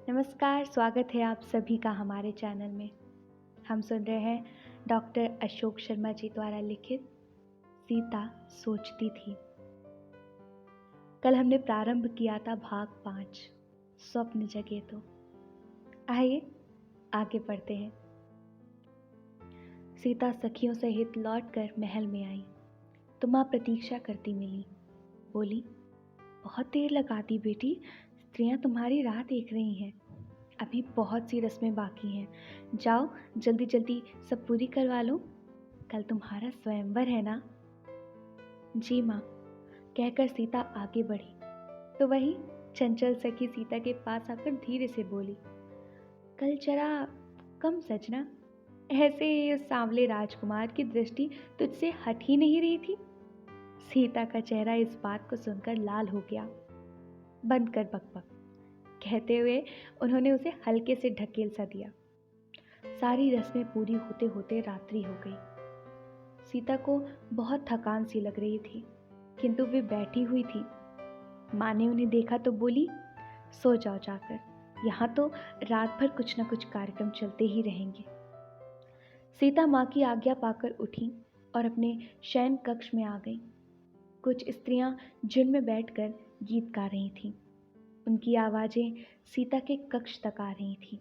नमस्कार, स्वागत है आप सभी का हमारे चैनल में। हम सुन रहे हैं डॉक्टर अशोक शर्मा जी द्वारा लिखित सीता सोचती थी। कल हमने प्रारंभ किया था भाग 5, स्वप्न जगे तो। आइए आगे बढ़ते हैं। सीता सखियों सहित लौटकर महल में आई तो माँ प्रतीक्षा करती मिली। बोली, बहुत देर लगा दी बेटी, स्त्रियां तुम्हारी राह देख रही हैं। अभी बहुत सी रस्में बाकी हैं, जाओ जल्दी जल्दी सब पूरी करवा लो। कल तुम्हारा स्वयंवर है ना? जी माँ, कहकर सीता आगे बढ़ी तो वही चंचल सखी सीता के पास आकर धीरे से बोली, कल जरा कम सजना, ऐसे ही उस सांवले राजकुमार की दृष्टि तुझसे हट ही नहीं रही थी। सीता का चेहरा इस बात को सुनकर लाल हो गया। बंद कर बकबक, कहते हुए उन्होंने उसे हल्के से ढकेल सा दिया। सारी रस्में पूरी होते होते रात्रि हो गई। सीता को बहुत थकान सी लग रही थी, किंतु वे बैठी हुई थी। माँ ने उन्हें देखा तो बोली, सो जाओ जाकर, यहाँ तो रात भर कुछ न कुछ कार्यक्रम चलते ही रहेंगे। सीता माँ की आज्ञा पाकर उठी और अपने शयन कक्ष में आ गई। कुछ स्त्रियां झुंड में बैठकर गीत गा रही थीं। उनकी आवाजें सीता के कक्ष तक आ रही थीं।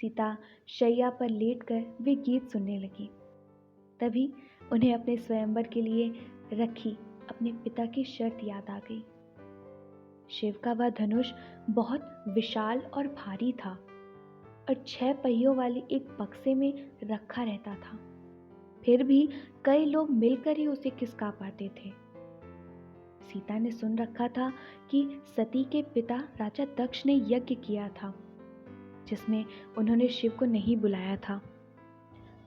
सीता शैया पर लेटकर वे गीत सुनने लगी। तभी उन्हें अपने स्वयंवर के लिए रखी अपने पिता की शर्त याद आ गई। शिव का वह धनुष बहुत विशाल और भारी था और 6 पहियों वाले एक बक्से में रखा रहता था। फिर भी कई लोग मिलकर ही उसे खिसका पाते थे। सीता ने सुन रखा था कि सती के पिता राजा दक्ष ने यज्ञ किया था जिसमें उन्होंने शिव को नहीं बुलाया था।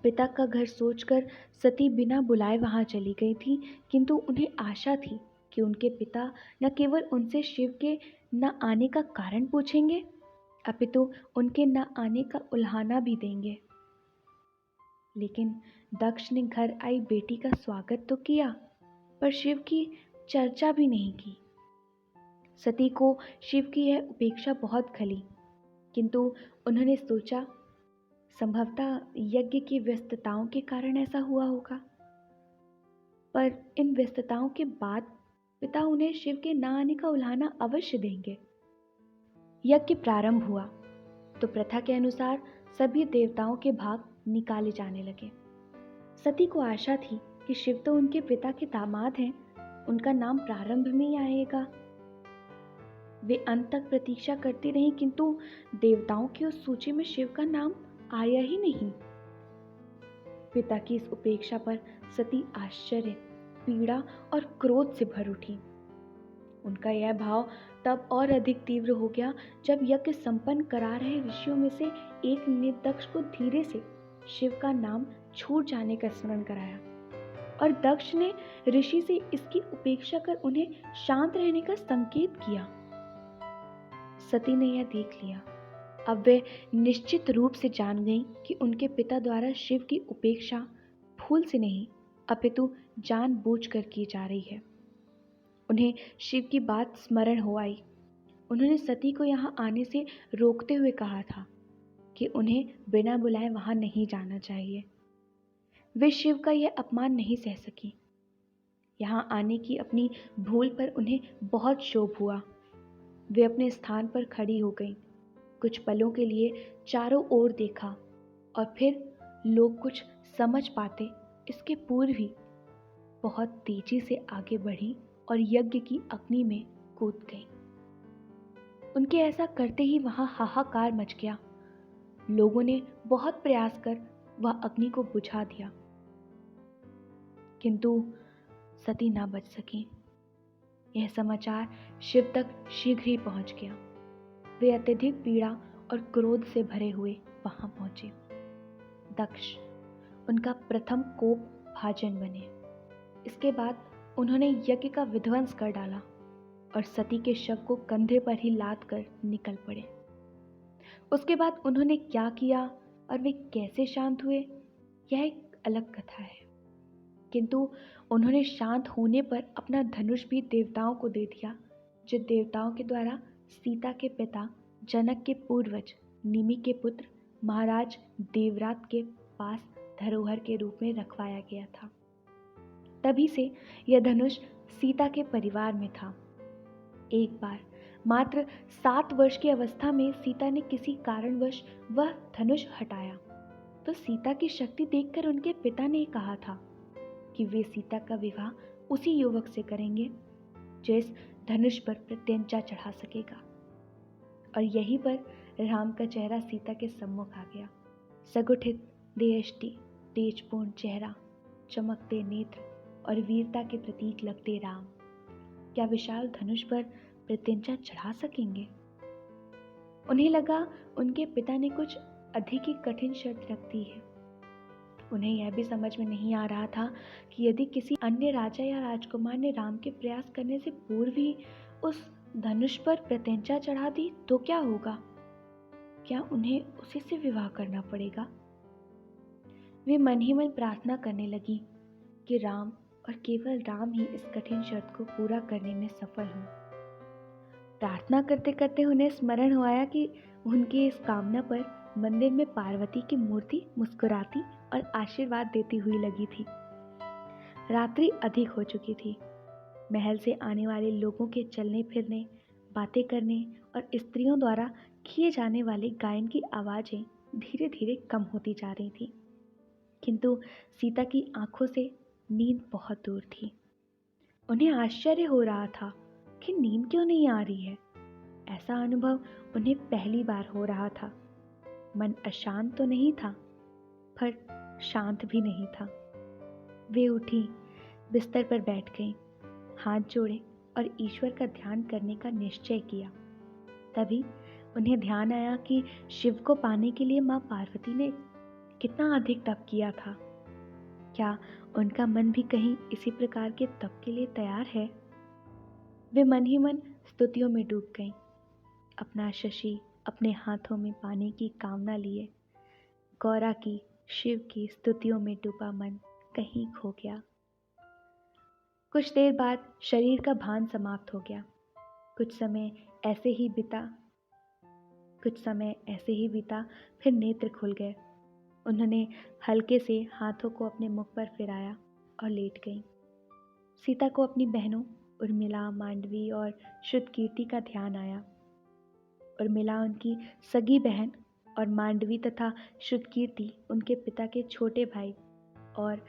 पिता का घर सोचकर सती बिना बुलाए वहां चली गई थी, किंतु उन्हें आशा थी कि उनके पिता न केवल उनसे शिव के न आने का कारण पूछेंगे, अपितु उनके न आने का उल्हाना भी देंगे। लेकिन दक्ष ने घर आई बेटी का स्वागत तो किया, पर शिव की चर्चा भी नहीं की। सती को शिव की यह उपेक्षा बहुत खली, किंतु उन्होंने सोचा संभवतः यज्ञ की व्यस्तताओं के कारण ऐसा हुआ होगा। पर इन व्यस्तताओं के बाद पिता उन्हें शिव के न आने का उल्हाना अवश्य देंगे। यज्ञ प्रारंभ हुआ तो प्रथा के अनुसार सभी देवताओं के भाग निकाले जाने लगे। सती को आशा थी कि शिव तो उनके पिता के दामाद हैं, उनका नाम प्रारंभ में ही आएगा। वे अंत तक प्रतीक्षा करती रहीं, किंतु देवताओं की उस सूची में शिव का नाम आया ही नहीं। पिता की इस उपेक्षा पर सती आश्चर्य, पीड़ा और क्रोध से भर उठी। उनका यह भाव तब और अधिक तीव्र हो गया जब यज्ञ संपन्न करा रहे ऋषियों में से एक ने दक्ष को धीरे से शिव का नाम छूट जाने का स्मरण कराया और दक्ष ने ऋषि से इसकी उपेक्षा कर उन्हें शांत रहने का संकेत किया। सती ने यह देख लिया। अब वे निश्चित रूप से जान गई कि उनके पिता द्वारा शिव की उपेक्षा भूल से नहीं अपितु जानबूझकर की जा रही है। उन्हें शिव की बात स्मरण हो आई। उन्होंने सती को यहाँ आने से रोकते हुए कहा था कि उन्हें बिना बुलाए वहां नहीं जाना चाहिए। वे शिव का यह अपमान नहीं सह सकी। यहाँ आने की अपनी भूल पर उन्हें बहुत क्षोभ हुआ। वे अपने स्थान पर खड़ी हो गईं। कुछ पलों के लिए चारों ओर देखा और फिर लोग कुछ समझ पाते इसके पूर्व ही बहुत तेजी से आगे बढ़ी और यज्ञ की अग्नि में कूद गई। उनके ऐसा करते ही वहां हाहाकार मच गया। लोगों ने बहुत प्रयास कर वह अग्नि को बुझा दिया, किंतु सती न बच सकी। यह समाचार शिव तक शीघ्र ही पहुंच गया। वे अत्यधिक पीड़ा और क्रोध से भरे हुए वहां पहुंचे। दक्ष उनका प्रथम कोप भाजन बने। इसके बाद उन्होंने यज्ञ का विध्वंस कर डाला और सती के शव को कंधे पर ही लाद कर निकल पड़े। उसके बाद उन्होंने क्या किया और वे कैसे शांत हुए, यह एक अलग कथा है। किंतु उन्होंने शांत होने पर अपना धनुष भी देवताओं को दे दिया, जो देवताओं के द्वारा सीता के पिता जनक के पूर्वज निमि के पुत्र महाराज देवरात के पास धरोहर के रूप में रखवाया गया था। तभी से यह धनुष सीता के परिवार में था। एक बार मात्र 7 वर्ष की अवस्था में सीता ने किसी कारणवश वह धनुष हटाया तो सीता की शक्ति देखकर उनके पिता ने कहा था कि वे सीता का विवाह उसी युवक से करेंगे जो इस धनुष पर प्रत्यंचा चढ़ा सकेगा। और यहीं पर राम का चेहरा सीता के सम्मुख आ गया। सगुठित देयष्टि, तेजपूर्ण चेहरा, चमकते नेत्र और वीरता के प्रतीक लगते राम क्या विशाल धनुष पर प्रत्यंचा चढ़ा सकेंगे? उन्हें लगा उनके पिता ने कुछ अधिक ही कठिन शर्त रख दी है। उन्हें यह भी समझ में नहीं आ रहा था कि यदि किसी अन्य राजा या राजकुमार ने राम के प्रयास करने से पूर्व ही उस धनुष पर प्रत्यंचा चढ़ा दी तो क्या होगा? क्या उन्हें उसी से विवाह करना पड़ेगा? वे मन ही मन प्रार्थना करने लगी कि राम और केवल राम ही इस कठिन शर्त को पूरा करने में सफल हों। प्रार्थना करते करते उन्हें स्मरण हुआ कि उनकी इस कामना पर मंदिर में पार्वती की मूर्ति मुस्कुराती और आशीर्वाद देती हुई लगी थी। रात्रि अधिक हो चुकी थी। महल से आने वाले लोगों के चलने फिरने, बातें करने और स्त्रियों द्वारा किए जाने वाले गायन की आवाज़ें धीरे धीरे कम होती जा रही थी, किंतु सीता की आंखों से नींद बहुत दूर थी। उन्हें आश्चर्य हो रहा था कि नींद क्यों नहीं आ रही है। ऐसा अनुभव उन्हें पहली बार हो रहा था। मन अशांत तो नहीं था, पर शांत भी नहीं था। वे उठी, बिस्तर पर बैठ गईं, हाथ जोड़े और ईश्वर का ध्यान करने का निश्चय किया। तभी उन्हें ध्यान आया कि शिव को पाने के लिए माँ पार्वती ने कितना अधिक तप किया था। क्या उनका मन भी कहीं इसी प्रकार के तप के लिए तैयार है? वे मन ही मन स्तुतियों में डूब गईं। अपना शशि अपने हाथों में पाने की कामना लिए गौरा की, शिव की स्तुतियों में डूबा मन कहीं खो गया। कुछ देर बाद शरीर का भान समाप्त हो गया। कुछ समय ऐसे ही बीता, फिर नेत्र खुल गए। उन्होंने हल्के से हाथों को अपने मुख पर फिराया और लेट गईं। सीता को अपनी बहनों उर्मिला, मांडवी और श्रुतकीर्ति का ध्यान आया। उर्मिला उनकी सगी बहन और मांडवी तथा श्रुतकीर्ति उनके पिता के छोटे भाई और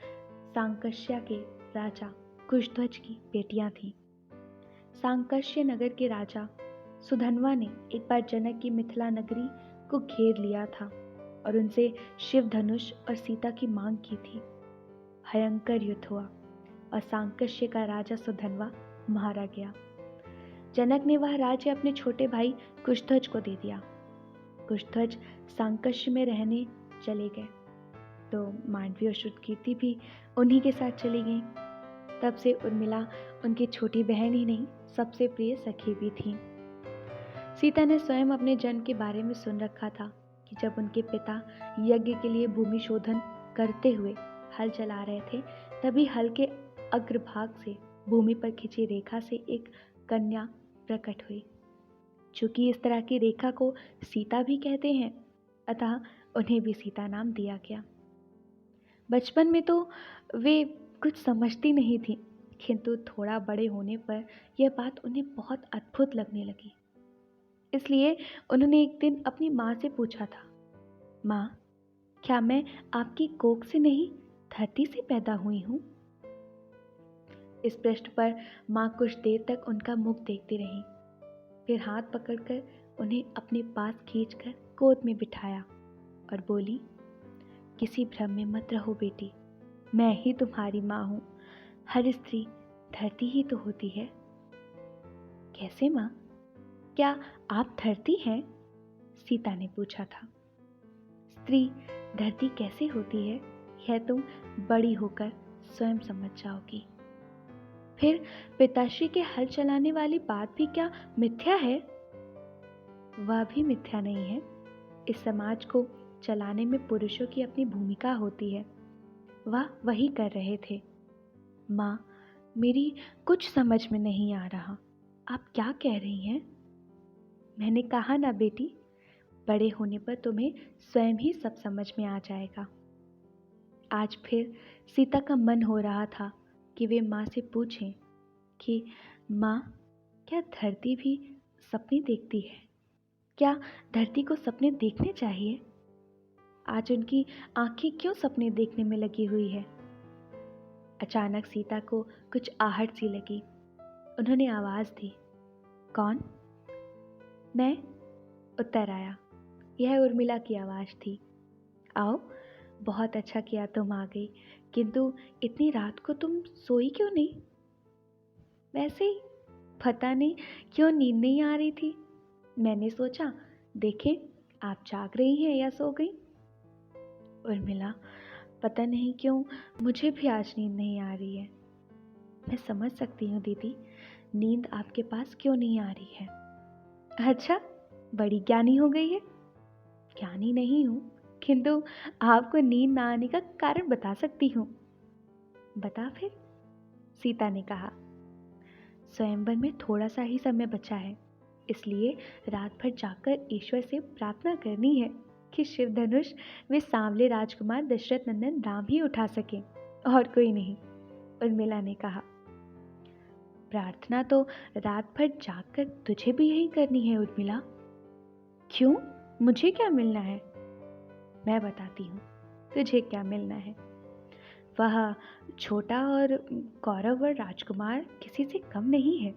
सांकष्या के राजा कुशध्वज की बेटियां थीं। सांकष्य नगर के राजा सुधन्वा ने एक बार जनक की मिथिला नगरी को घेर लिया था और उनसे शिव धनुष और सीता की मांग की थी। भयंकर युद्ध हुआ और सांकष्य का राजा सुधन्वा मारा गया। जनक ने वह राज्य अपने छोटे भाई कुशध्वज को दे दिया। कुशध्वज सांकष्य में रहने चले गए तो मांडवी और श्रुतकीर्ति भी उन्हीं के साथ चली गईं। तब से उर्मिला उनकी छोटी बहन ही नहीं, सबसे प्रिय सखी भी थी। सीता ने स्वयं अपने जन्म के बारे में सुन रखा था कि जब उनके पिता यज्ञ के लिए भूमि शोधन करते हुए हल चला रहे थे, तभी हल के अग्रभाग से भूमि पर खिंची रेखा से एक कन्या प्रकट हुई। चूंकि इस तरह की रेखा को सीता भी कहते हैं, अतः उन्हें भी सीता नाम दिया गया। बचपन में तो वे कुछ समझती नहीं थी, किंतु थोड़ा बड़े होने पर यह बात उन्हें बहुत अद्भुत लगने लगी। इसलिए उन्होंने एक दिन अपनी माँ से पूछा था, माँ, क्या मैं आपकी कोख से नहीं, धरती से पैदा हुई हूँ? इस प्रश्न पर माँ कुछ देर तक उनका मुख देखती रही, फिर हाथ पकड़कर उन्हें अपने पास खींचकर गोद में बिठाया और बोली, किसी भ्रम में मत रहो बेटी, मैं ही तुम्हारी माँ हूँ। हर स्त्री धरती ही तो होती है। कैसे माँ, क्या आप धरती हैं? सीता ने पूछा था। स्त्री धरती कैसे होती है, यह तुम बड़ी होकर स्वयं समझ जाओगी। फिर पिताश्री के हल चलाने वाली बात भी क्या मिथ्या है? वह भी मिथ्या नहीं है। इस समाज को चलाने में पुरुषों की अपनी भूमिका होती है, वह वही कर रहे थे। माँ, मेरी कुछ समझ में नहीं आ रहा, आप क्या कह रही हैं? मैंने कहा ना बेटी, बड़े होने पर तुम्हें स्वयं ही सब समझ में आ जाएगा। आज फिर सीता का मन हो रहा था कि वे माँ से पूछें कि माँ, क्या धरती भी सपने देखती है? क्या धरती को सपने देखने चाहिए? आज उनकी आंखें क्यों सपने देखने में लगी हुई है? अचानक सीता को कुछ आहट सी लगी। उन्होंने आवाज दी, कौन? मैं, उत्तर आया। यह उर्मिला की आवाज थी। आओ, बहुत अच्छा किया तुम आ गई, किंतु इतनी रात को तुम सोई क्यों नहीं? वैसे ही, पता नहीं क्यों नींद नहीं आ रही थी। मैंने सोचा देखें आप जाग रही हैं या सो गई। उर्मिला, पता नहीं क्यों मुझे भी आज नींद नहीं आ रही है। मैं समझ सकती हूँ दीदी, नींद आपके पास क्यों नहीं आ रही है। अच्छा, बड़ी ज्ञानी हो गई है। ज्ञानी नहीं हूँ, किंतु आपको नींद ना आने का कारण बता सकती हूँ। बता फिर, सीता ने कहा। स्वयंवर में थोड़ा सा ही समय बचा है, इसलिए रात भर जाकर ईश्वर से प्रार्थना करनी है कि शिव धनुष वे सांवले राजकुमार दशरथ नंदन राम ही उठा सके, और कोई नहीं, उर्मिला ने कहा। प्रार्थना तो रात भर जागकर तुझे भी यही करनी है उर्मिला। क्यों, मुझे क्या मिलना है? मैं बताती हूँ तुझे क्या मिलना है। वह छोटा और कौरव और राजकुमार किसी से कम नहीं है।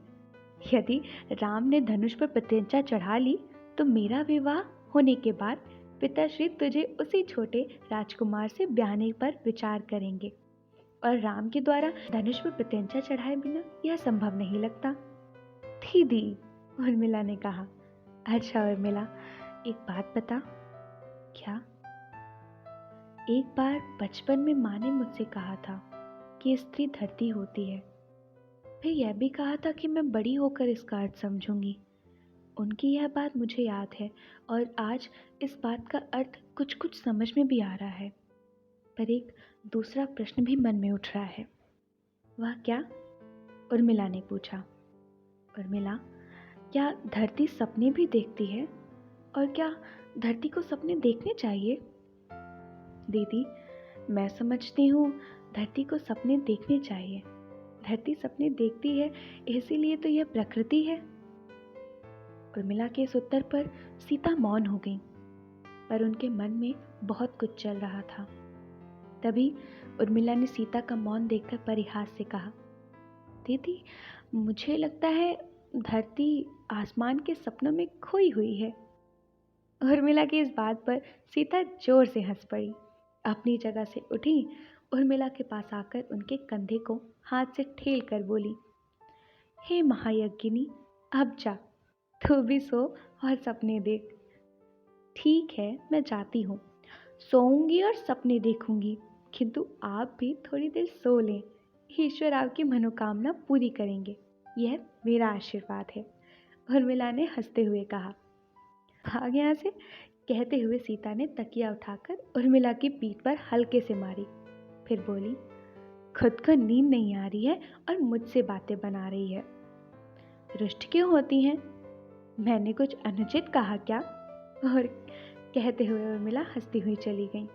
यदि राम ने धनुष पर प्रत्यंचा चढ़ा ली तो मेरा विवाह होने के बाद पिताश्री तुझे उसी छोटे राजकुमार से ब्याहने पर विचार करेंगे, और राम के द्वारा धनुष पर प्रत्यंचा चढ़ाए बिना यह संभव नहीं लगता। दीदी, उर्मिला ने कहा। अच्छा उर्मिला, एक बात बता। क्या? एक बार बचपन में माँ ने मुझसे कहा था कि स्त्री धरती होती है। फिर यह भी कहा था कि मैं बड़ी होकर इसका अर्थ समझूंगी। उनकी यह बात मुझे याद है, और आज इस बात का अर्थ कुछ कुछ समझ में भी आ रहा है। पर एक दूसरा प्रश्न भी मन में उठ रहा है। वह क्या? उर्मिला ने पूछा। उर्मिला, क्या धरती सपने भी देखती है? और क्या धरती को सपने देखने चाहिए? दीदी, मैं समझती हूँ धरती को सपने देखने चाहिए। धरती सपने देखती है, इसीलिए तो यह प्रकृति है। उर्मिला के इस उत्तर पर सीता मौन हो गई, पर उनके मन में बहुत कुछ चल रहा था। तभी उर्मिला ने सीता का मौन देखकर परिहास से कहा, दीदी, मुझे लगता है धरती आसमान के सपनों में खोई हुई है। उर्मिला की इस बात पर सीता जोर से हंस पड़ी। अपनी जगह से उठी, उर्मिला के पास आकर उनके कंधे को हाथ से ठेल कर बोली, हे महायज्ञिनी, अब जा, तू भी सो और सपने देख। ठीक है, मैं जाती हूँ, सोऊंगी और सपने देखूंगी, किंतु आप भी थोड़ी देर सो लें। ईश्वर आपकी मनोकामना पूरी करेंगे, यह मेरा आशीर्वाद है। उर्मिला ने हंसते हुए कहा। भाग यहाँ से, कहते हुए सीता ने तकिया उठाकर उर्मिला की पीठ पर हल्के से मारी। फिर बोली, खुद को नींद नहीं आ रही है और मुझसे बातें बना रही है। रुष्ट क्यों होती हैं? मैंने कुछ अनुचित कहा क्या? और कहते हुए उर्मिला हंसती हुई चली गई।